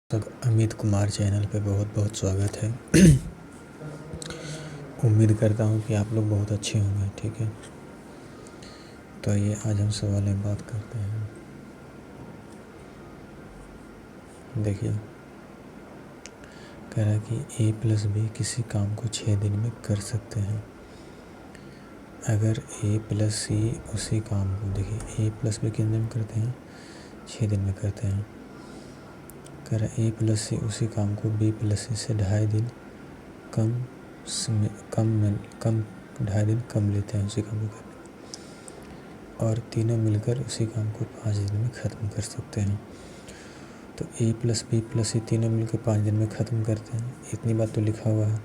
Amit Kumar channel पे बहुत बहुत स्वागत है। उम्मीद करता हूँ कि आप लोग बहुत अच्छे होंगे। ठीक है, तो ये आज हम सवाल में बात करते हैं। देखिए, कह रहा है कि a प्लस बी किसी काम को 6 दिन में कर सकते हैं। अगर a प्लस सी उसी काम को, देखिए a प्लस बी कितने दिन में करते हैं, 6 दिन में करते हैं। कह रहा है a प्लस सी उसी काम को b प्लस सी से 2.5 दिन ढाई दिन कम लेते हैं उसी काम को करने, और तीनों मिलकर उसी काम को 5 दिन में ख़त्म कर सकते हैं। तो a प्लस बी प्लस सी तीनों मिलकर 5 दिन में ख़त्म करते हैं, इतनी बात तो लिखा हुआ है।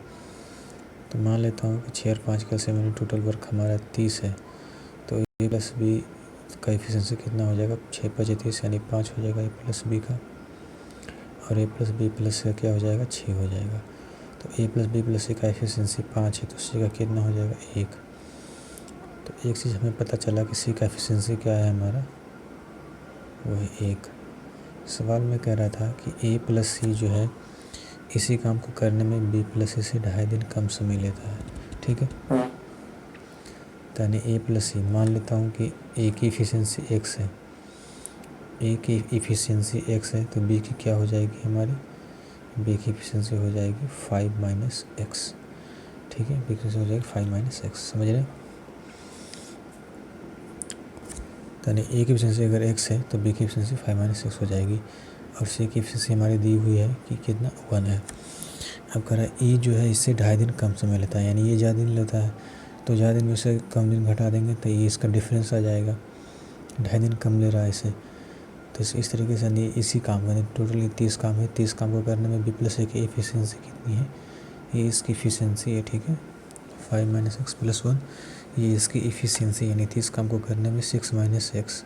तो मान लेता हूँ कि 6 और 5 का 7 टोटल वर्क हमारा 30 है। तो a प्लस बी का एफिशिएंसी कितना हो जाएगा, 6 5 30 यानी 5 हो जाएगा a प्लस बी का, और a प्लस बी प्लस का क्या हो जाएगा, 6 हो जाएगा। तो a प्लस बी प्लस सी का एफिशिएंसी 5 है, तो सी का कितना हो जाएगा, 1। तो एक चीज़ हमें पता चला कि सी का एफिशिएंसी क्या है हमारा, वो है 1। सवाल में कह रहा था कि a प्लस सी जो है इसी काम को करने में b प्लस सी से 2.5 दिन कम समय लेता है। ठीक है, तो यानी a प्लस सी, मान लेता हूँ कि a की एफिशिएंसी x है, a की एफिशिएंसी x है, तो b की क्या हो जाएगी हमारी, b की एफिशिएंसी हो जाएगी 5 माइनस एक्स। ठीक है, b की एफिशिएंसी हो जाएगी 5 माइनस एक्स, समझ रहे हैं। तो यानी a की एफिशिएंसी अगर x है तो b की एफिशिएंसी 5 माइनस एक्स हो जाएगी, और c की एफिशिएंसी हमारी दी हुई है कि कितना, 1 है। अब कह रहा है e जो है इससे 2.5 दिन कम समय लेता है, यानी ये ज़्यादा दिन लेता है, तो ज़्यादा दिन में से कम दिन घटा देंगे तो ये इसका डिफरेंस आ जाएगा, 2.5 दिन कम ले रहा है इसे। तो इस तरीके से यानी इसी काम का टोटल 30 काम है, 30 काम को करने में b प्लस ए की एफिशिएंसी कितनी है, ये इसकी एफिशिएंसी है। ठीक है, 5 माइनस एक्स प्लस 1, ये इसकी एफिशिएंसी, यानी 30 काम को करने में 6 माइनस एक्स,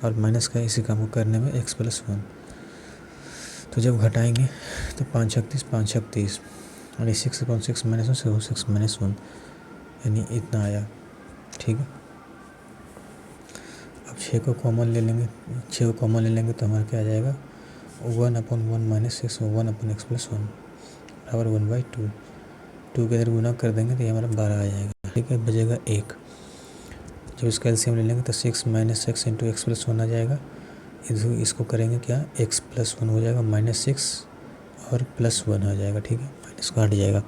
और माइनस का इसी काम को करने में x प्लस 1। तो जब घटाएंगे तो 5 36 5 36, यानी 6 अपॉन 6 माइनस 1 से 6 माइनस 1, यानी इतना आया। ठीक है, अब 6 को कॉमन ले लेंगे, 6 को कॉमन ले लेंगे तो हमारा क्या आ जाएगा, 1 upon 1 minus 6, 1 upon x plus 1 बराबर 1/2। 2 के इधर गुना कर देंगे तो ये हमारा 12 आ जाएगा। ठीक है, बचेगा 1। जब इसका एलसीएम ले लेंगे तो 6 minus x into x plus 1 आ जाएगा। इसको करेंगे क्या, एक्स प्लस 1 हो जाएगा, माइनस 6 और प्लस 1 हो जाएगा। ठीक है, माइनस का हट जाएगा।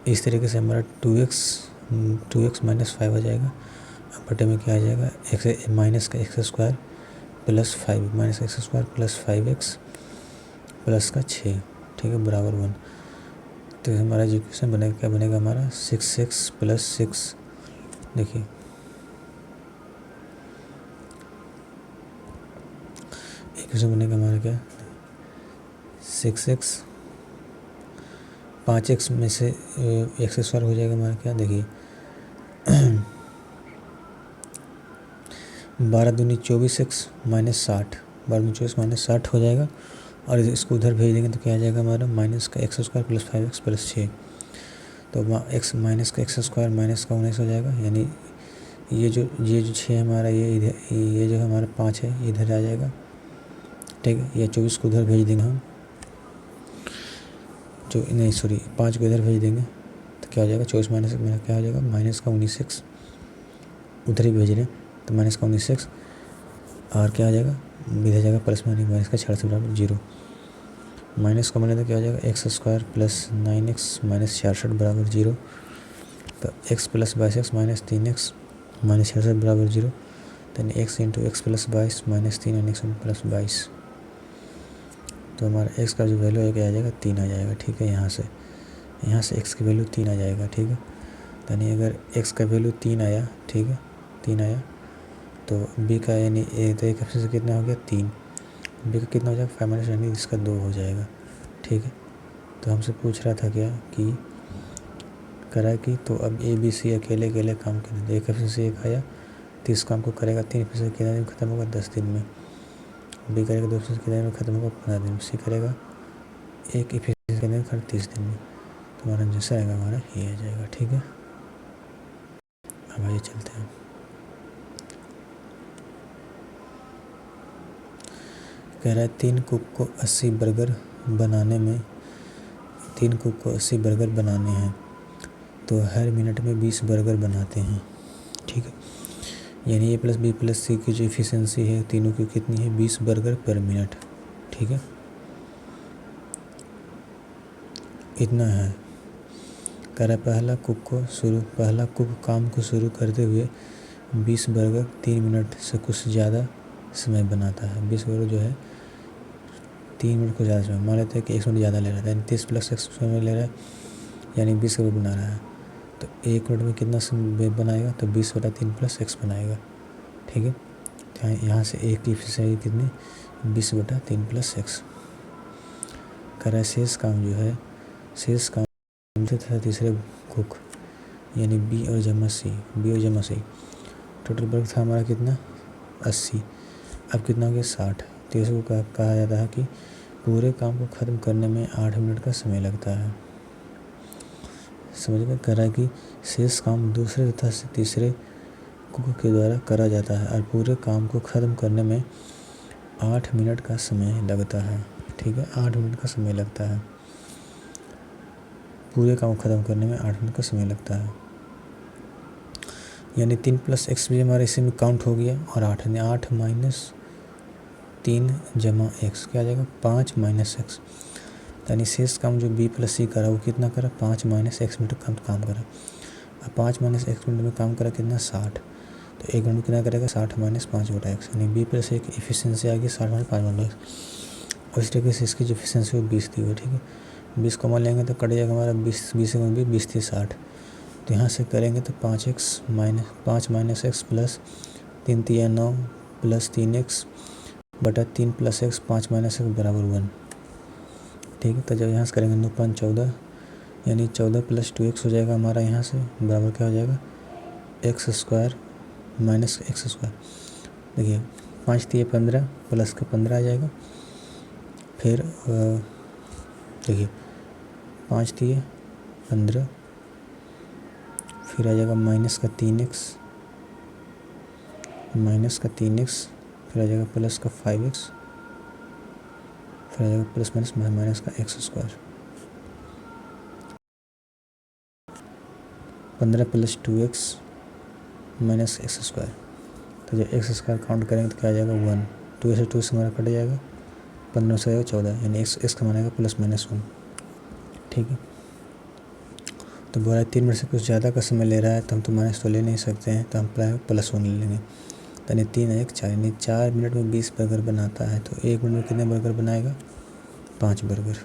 इस तरीके से हमारा 2x माइनस 5 आ जाएगा। अब बटे में क्या आ जाएगा, एक्स माइनस का x square plus 5, minus x square plus 5x plus का 6, ठीक है, बराबर 1। तो हमारा इक्वेशन बनेगा, क्या बनेगा हमारा, 6x प्लस 6, देखिए इक्वेशन बनेगा हमारा क्या, 6x, 5x में से एक्स स्क्वायर हो जाएगा हमारा क्या, देखिए 12 दूनी 24x माइनस 60, 12 दूनी 24 माइनस 60 हो जाएगा, और इसको उधर भेज देंगे तो क्या आ जाएगा हमारा, माइनस का x square plus 5x plus 6। तो एक्स माइनस का एक्स स्क्वायर माइनस का 19 हो जाएगा, यानी ये जो 6 हमारा, ये इधर, ये जो हमारा 5 है इधर आ जाएगा। ठीक है, ये 24 को उधर भेज देंगे हम, जो नहीं सॉरी 5 को इधर भेज देंगे तो क्या हो जाएगा, 24 माइनस मेरा क्या हो जाएगा, माइनस का 19x, उधर ही भेज रहे हैं तो माइनस का 19x, और क्या आ जाएगा, इधर जाएगा प्लस में, माइनस का 66 बराबर 0। माइनस का बने तो क्या हो जाएगा, x square plus 9x minus 66 बराबर 0। तो x plus 22x minus 3x minus 66 बराबर 0। तो x into x plus 22 minus 3 x plus 22। तो हमारा x का जो वैल्यू है क्या आ जाएगा, 3 आ जाएगा। ठीक है, यहाँ से x की वैल्यू 3 आ जाएगा। ठीक है, यानी अगर x का वैल्यू 3 आया, ठीक है 3 आया, तो b का यानी तो एक ऑप्शन से कितना हो गया, 3, b का कितना हो जाएगा, 5 माइनस, यानी इसका 2 हो जाएगा। ठीक है, तो हमसे पूछ रहा था क्या कि करा कि, तो अब ए बी सी अकेले अकेले काम करें, एक ऑप्शन से एक आया, 30 काम को करेगा 3 ऑप्शन से कितने दिन खत्म होगा, 10 दिन में। बी करेगा 2 ऑप्शन से कितने दिन में खत्म होगा, 15 दिन में। सी करेगा एक ऑप्शन कितने दिन, 30 दिन में। तो हमारा जैसा आएगा हमारा ये आ जाएगा। ठीक है, अब आइए चलते हैं। कह रहा है 3 कुक को 80 बर्गर बनाने हैं तो हर मिनट में 20 बर्गर बनाते हैं। ठीक है, यानी A प्लस बी प्लस सी की जो एफिशिएंसी है तीनों की कितनी है, 20 बर्गर पर मिनट। ठीक है, इतना है। कह रहा है पहला कुक काम को शुरू करते हुए 20 बर्गर 3 मिनट से कुछ ज़्यादा समय बनाता है। 20 बर्गर जो है 3 मिनट को ज़्यादा समय, मान लेते हैं कि 1 मिनट ज़्यादा ले रहा है, यानी 30 प्लस एक्स समय ले रहा है, यानी 20 बर्गर बना रहा है। तो 1 मिनट में कितना समय बनाएगा, तो 20/3 प्लस एक्स बनाएगा। ठीक है, तो यहाँ से एक की एफिशिएंसी कितनी, 20/3 प्लस एक्स। कह रहा है शेष काम था तीसरे कुक यानी बी और जमा सी। टोटल वर्क था हमारा कितना, 80। अब कितना हो गया, 60। तो इसको कहा जाता है कि पूरे काम को ख़त्म करने में 8 मिनट का समय लगता है। समझ में। कह रहा है कि शेष काम दूसरे तथा तीसरे कुक के द्वारा करा जाता है और पूरे काम को ख़त्म करने में 8 मिनट का समय लगता है। ठीक है, 8 मिनट का समय लगता है। पूरे काम को ख़त्म करने में 8 मिनट का समय लगता है। यानी 3 प्लस एक्स भी हमारे इसी में काउंट हो गया और 8 यानी 8 माइनस 3 जमा एक्स क्या आ जाएगा, 5 माइनस एक्स। यानी शेष काम जो बी प्लस सी करा वो कितना करा, 5 माइनस एक्स मिनट काम करा। अब 5 माइनस एक्स मिनट में काम करा कितना, 60। तो 1 मिनट में कितना करेगा, 60 माइनस 5/x, यानी बी प्लस सी की एफिशिएंसी आ गई 60 माइनस 5/x। और इस तरीके से इसकी जो एफिशिएंसी वो 20 दी हुई। ठीक है, 20 को मान लेंगे तो कट जाएगा हमारा 20 थी 60। तो यहाँ से करेंगे तो 5 minus x plus 3 3 9 plus 3x बटा 3 प्लस एक्स 5 माइनस एक्स बराबर 1। ठीक है, तो जब यहाँ से करेंगे 9 5 14 यानी 14 प्लस 2x हो जाएगा हमारा, यहाँ से बराबर क्या हो जाएगा, x square minus x square. देखिए 5 3 15 प्लस का 15 आ जाएगा। फिर देखिए 5 3 15 फिर आ जाएगा माइनस का 3x फिर आ जाएगा प्लस का 5x फिर आ जाएगा प्लस माइनस का x square. 15 plus 2x minus x square. तो जब एक्स स्क्वायर काउंट करेंगे तो क्या आ जाएगा 1। 2 से 2 से हमारा कट जाएगा, 15 से आएगा 14 यानी एक्स का मानेगा प्लस माइनस 1। ठीक है, तो बोला 3 मिनट से कुछ ज़्यादा का समय ले रहा है तो हम तो माइनस तो ले नहीं सकते हैं, तो हम प्लस 1 ले लेंगे। यानी 3 1 4 यानी 4 मिनट में 20 बर्गर बनाता है। तो 1 मिनट में कितने बर्गर बनाएगा, 5 बर्गर।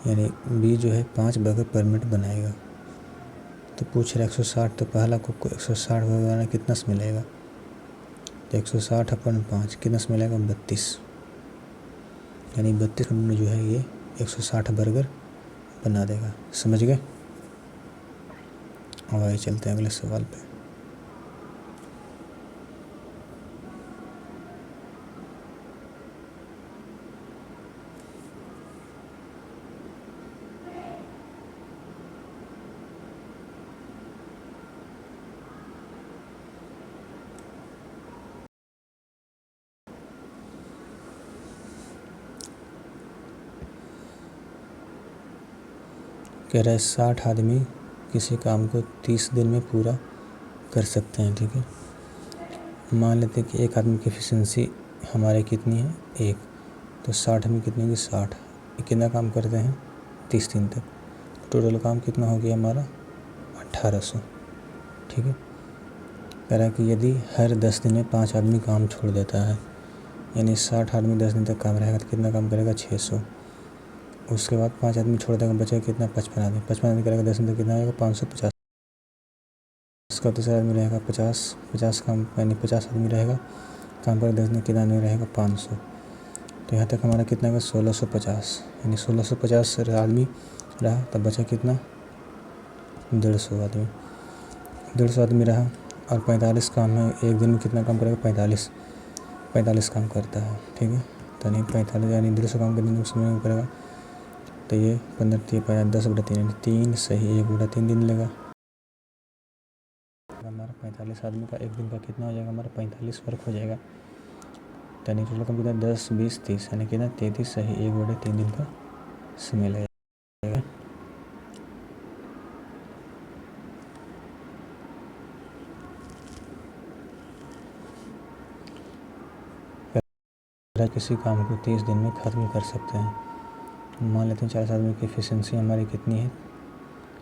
यानी बी जो है 5 बर्गर पर मिनट बनाएगा। तो पूछ रहा है 160, तो पहला कुक को 160 बर्गर बनाना कितना समय लगेगा, तो 160/5 कितना समय लगेगा, 32। यानी 32 मिनट में जो है ये 160 बर्गर बना देगा। समझ गए। और आगे चलते हैं अगले सवाल पे। कह रहा है 60 आदमी किसी काम को 30 दिन में पूरा कर सकते हैं। ठीक है, मान लेते हैं कि एक आदमी की एफिशिएंसी हमारे कितनी है, 1। तो 60 में कितनी होगी, 60। ये कितना काम करते हैं, 30 दिन तक। टोटल काम कितना हो गया हमारा, 1800। ठीक है, कह रहा है कि यदि हर 10 दिन में 5 आदमी काम छोड़ देता है, यानी 60 आदमी 10 दिन तक काम रहेगा तो कितना काम करेगा, 600। उसके बाद 5 आदमी छोड़ देगा, बचेगा कितना, 55 आदमी। 55 आदमी करेगा 10 दिन तक कितना आएगा, 550। उसका तीसरा आदमी रहेगा 50 काम, यानी 50 आदमी रहेगा काम पर 10 दिन, कितना आदमी रहेगा, 500। तो यहाँ तक हमारा कितना आएगा, 1650। यानी 1650 आदमी रहा, तब बचा कितना, 150 आदमी। 150 आदमी रहा और 45 काम है, एक दिन में कितना काम करेगा, 45 काम करता है। ठीक है, तो नहीं 45 यानी 150 काम कितने समय में करेगा, तो ये 15 3 10/3 यानी 3 सही 1/3 दिन लेगा। हमारा 45 आदमी का एक दिन का कितना हो जाएगा, हमारा 45 वर्क हो जाएगा। यानी टोटल काम कितना 10, 20, 30 यानी कितना 33 सही 1/3 दिन का समय लगेगा। किसी काम को 30 दिन में ख़त्म कर सकते हैं। मान लेते हैं 40 आदमी की एफिशिएंसी हमारी कितनी है,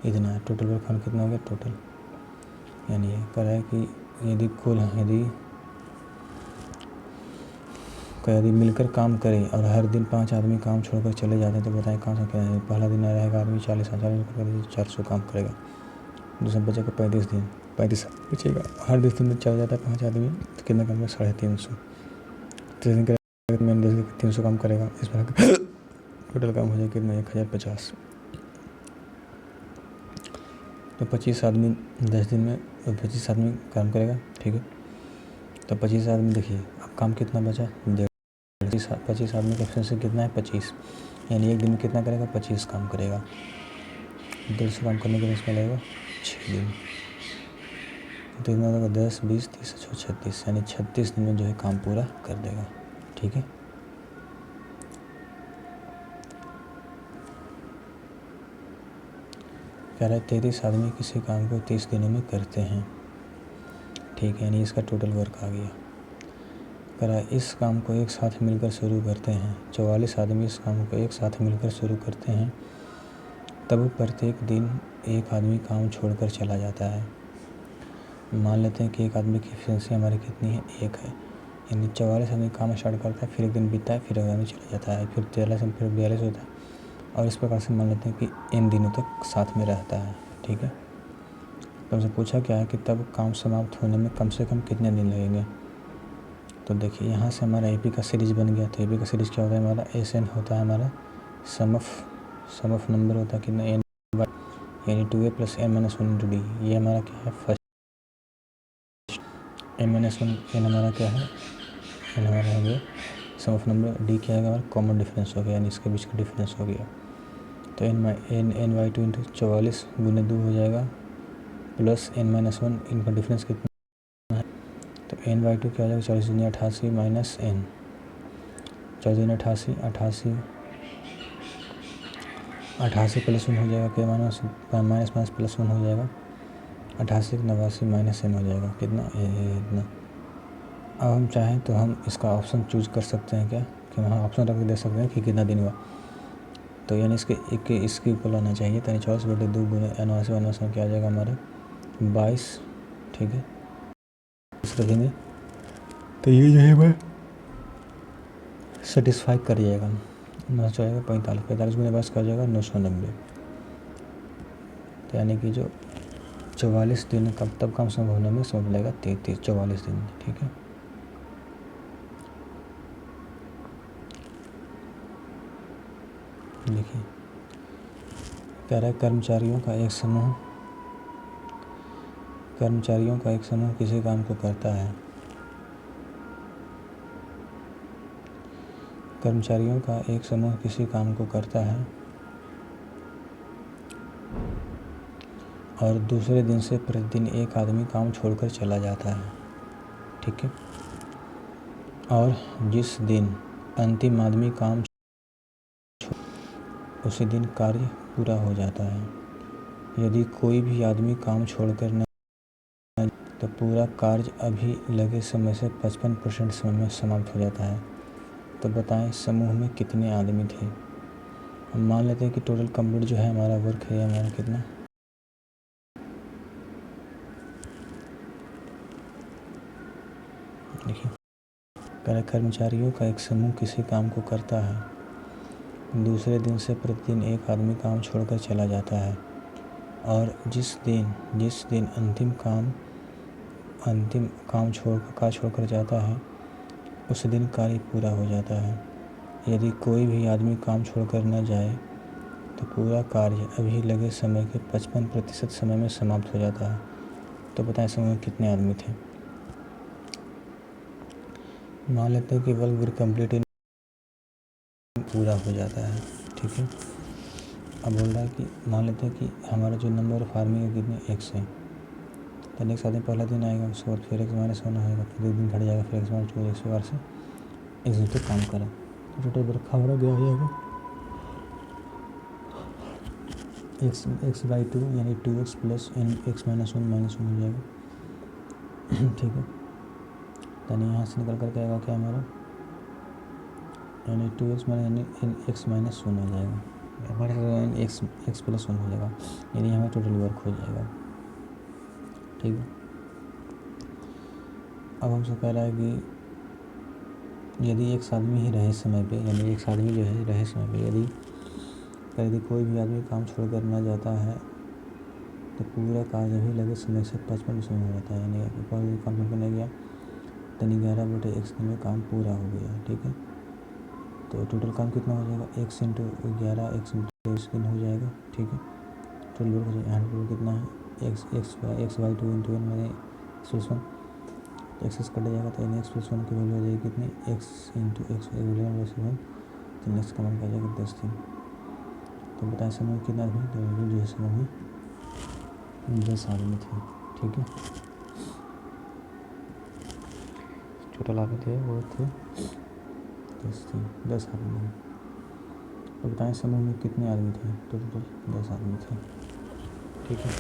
इतना है। टोटल वर्क काम कितना हो गया टोटल, यानी ये कह रहा है कि यदि मिलकर काम करें और हर दिन 5 आदमी काम छोड़कर चले जाते हैं तो बताएं कौन सा क्या है। पहला दिन रहेगा आदमी 40 400 काम करेगा, दूसरा बचेगा 35 दिन, 35 बचेगा। हर 10 दिन में चला जाता है 5 आदमी तो कितना काम करेगा 350। 30 दिन मैंने 10 दिन 300 काम करेगा, इस पर टोटल काम हो जाएगा कितना 1050। तो 25 आदमी 10 दिन में 25 आदमी काम करेगा, ठीक है। तो 25 आदमी देखिए अब काम कितना बचा 25 आदमी का एफिशिएंसी कितना है 25, यानी एक दिन में कितना करेगा 25 काम करेगा। 150 काम करने के लिए इसमें लगेगा 6 दिन। तो इतना होगा 10, 20, 30, 36, यानी 36 दिन में जो है काम पूरा कर देगा, ठीक है। कह रहा है 33 आदमी किसी काम को 30 दिनों में करते हैं, ठीक है, यानी इसका टोटल वर्क आ गया। कह रहा है इस काम को एक साथ मिलकर शुरू करते हैं। 44 आदमी इस काम को एक साथ मिलकर शुरू करते हैं, तब प्रत्येक दिन एक आदमी काम छोड़कर चला जाता है। मान लेते हैं कि एक आदमी की एफिशिएंसी हमारी कितनी है 1 है, यानी 44 आदमी काम स्टार्ट करता है, फिर एक दिन बीतता है, फिर एक आदमी चला जाता है, फिर 43, फिर 42 होता है, और इस प्रकार से मान लेते हैं कि n दिनों तक साथ में रहता है, ठीक है। तो हमसे पूछा क्या है कि तब काम समाप्त होने में कम से कम कितने दिन लगेंगे। तो देखिए यहाँ से हमारा AP का सीरीज़ बन गया। तो AP का सीरीज़ क्या होता है हमारा SN होता है हमारा सम ऑफ नंबर होता है कितना n, यानी 2a + n - 1 × d। ये हमारा क्या है फर्स्ट, n-1 n हमारा क्या है, n हमारा हो गया सम ऑफ नंबर, d क्या है हमारा कॉमन डिफरेंस हो गया, यानी इसके बीच का डिफरेंस हो गया। तो n/2 × 44 × 2 हो जाएगा प्लस n-1, इनका डिफरेंस कितना है। तो n/2 क्या हो जाएगा 40 दूनी 88 माइनस n, 40 दूनी 88, 88 प्लस 1 हो जाएगा क्या माइनस प्लस 1 हो जाएगा 88 89 माइनस n हो जाएगा कितना इतना। अब हम चाहें तो हम इसका ऑप्शन चूज कर सकते हैं क्या, कि हम ऑप्शन रख के दे सकते हैं कि कितना दिन हुआ। तो यानी इसके ऊपर लाना चाहिए, तो 44/2 × 89 क्या आ जाएगा हमारा 22, ठीक है। इस रखेंगे तो ये जो है मैं सेटिस्फाई कर जाएगा। 900 आएगा 45 × 22 का हो जाएगा 990। तो यानी कि जो 44 दिन कब तब काम संभव होने में समय लगेगा 44 दिन, ठीक है। देखिए कह रहा है कर्मचारियों का एक समूह किसी काम को करता है। कर्मचारियों का एक समूह किसी काम को करता है और दूसरे दिन से प्रतिदिन एक आदमी काम छोड़कर चला जाता है, ठीक है। और जिस दिन अंतिम आदमी काम उसी दिन कार्य पूरा हो जाता है। यदि कोई भी आदमी काम छोड़कर न तो पूरा कार्य अभी लगे समय से 55% समय में समाप्त हो जाता है। तो बताएं समूह में कितने आदमी थे। हम मान लेते हैं कि टोटल कंप्लीट जो है हमारा वर्क है हमारा कितना, देखिए कर्मचारियों का एक समूह किसी काम को करता है, दूसरे दिन से प्रतिदिन एक आदमी काम छोड़कर चला जाता है और जिस दिन अंतिम काम छोड़कर जाता है उस दिन कार्य पूरा हो जाता है। यदि कोई भी आदमी काम छोड़कर न जाए तो पूरा कार्य अभी लगे समय के 55% समय में समाप्त हो जाता है। तो बताएं समूह में कितने आदमी थे। मान लेते हैं कि वर्क विल कंप्लीट इन पूरा हो जाता है, ठीक है। अब बोल रहा है कि मान लेते हैं कि हमारा जो नंबर ऑफ आदमी है कितने x है। तो नेक्स्ट आदमी पहला दिन आएगा, उसके बाद फिर x - 1 होगा, फिर 2 दिन घट जाएगा, फिर x - 2 x से एक्स दिन तक काम करा, तो टोटल वर्क हमारा क्या हो जाएगा, एक्स बाई 2 यानी 2x plus N X minus one हो जाएगा। ठीक है, यानी यहाँ से निकल कर के आएगा क्या हमारा, यानी 2x माइनस यानी एन एक्स माइनस वन हो जाएगा, हमारे एक्स प्लस वन हो जाएगा, यानी हमारा टोटल वर्क हो जाएगा। ठीक है, अब हमसे कह रहा है कि यदि एक आदमी ही रहे समय पे, यानी एक आदमी जो है रहे समय पे, यदि कोई भी आदमी काम छोड़ कर ना जाता है तो पूरा कार्य भी लगे समय से 55% हो जाता है, यानी कोई भी काम करके नहीं गया तो 11/x में काम पूरा हो गया। ठीक है, तो टोटल काम कितना हो जाएगा, x into 11 x into x हो जाएगा। ठीक है, टोटल वर्क हो जाएगा, यहाँ टोटल कितना है एक्स बाई 2 इंटू एन में एक्स वन, एक्सेस कट जाएगा तो एन एक्स प्लस वन की वैल्यू आ जाएगी कितनी, एक्स इंटू एक्स 11/1, तो नेक्स्ट का मान क्या आ जाएगा 10 दिन। तो बताएं समूह कितना था, तो जो है समूह में 10 आदमी थे। ठीक है, टोटल आदमी थे वो थे 10 आदमी। तो बताएं समूह में कितने आदमी थे, तो टोटल 10 आदमी थे। ठीक है,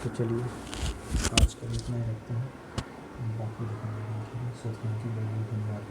तो चलिए आज का इतना ही रखते हैं, बाकी दिखाने के लिए सोचने की धन्यवाद।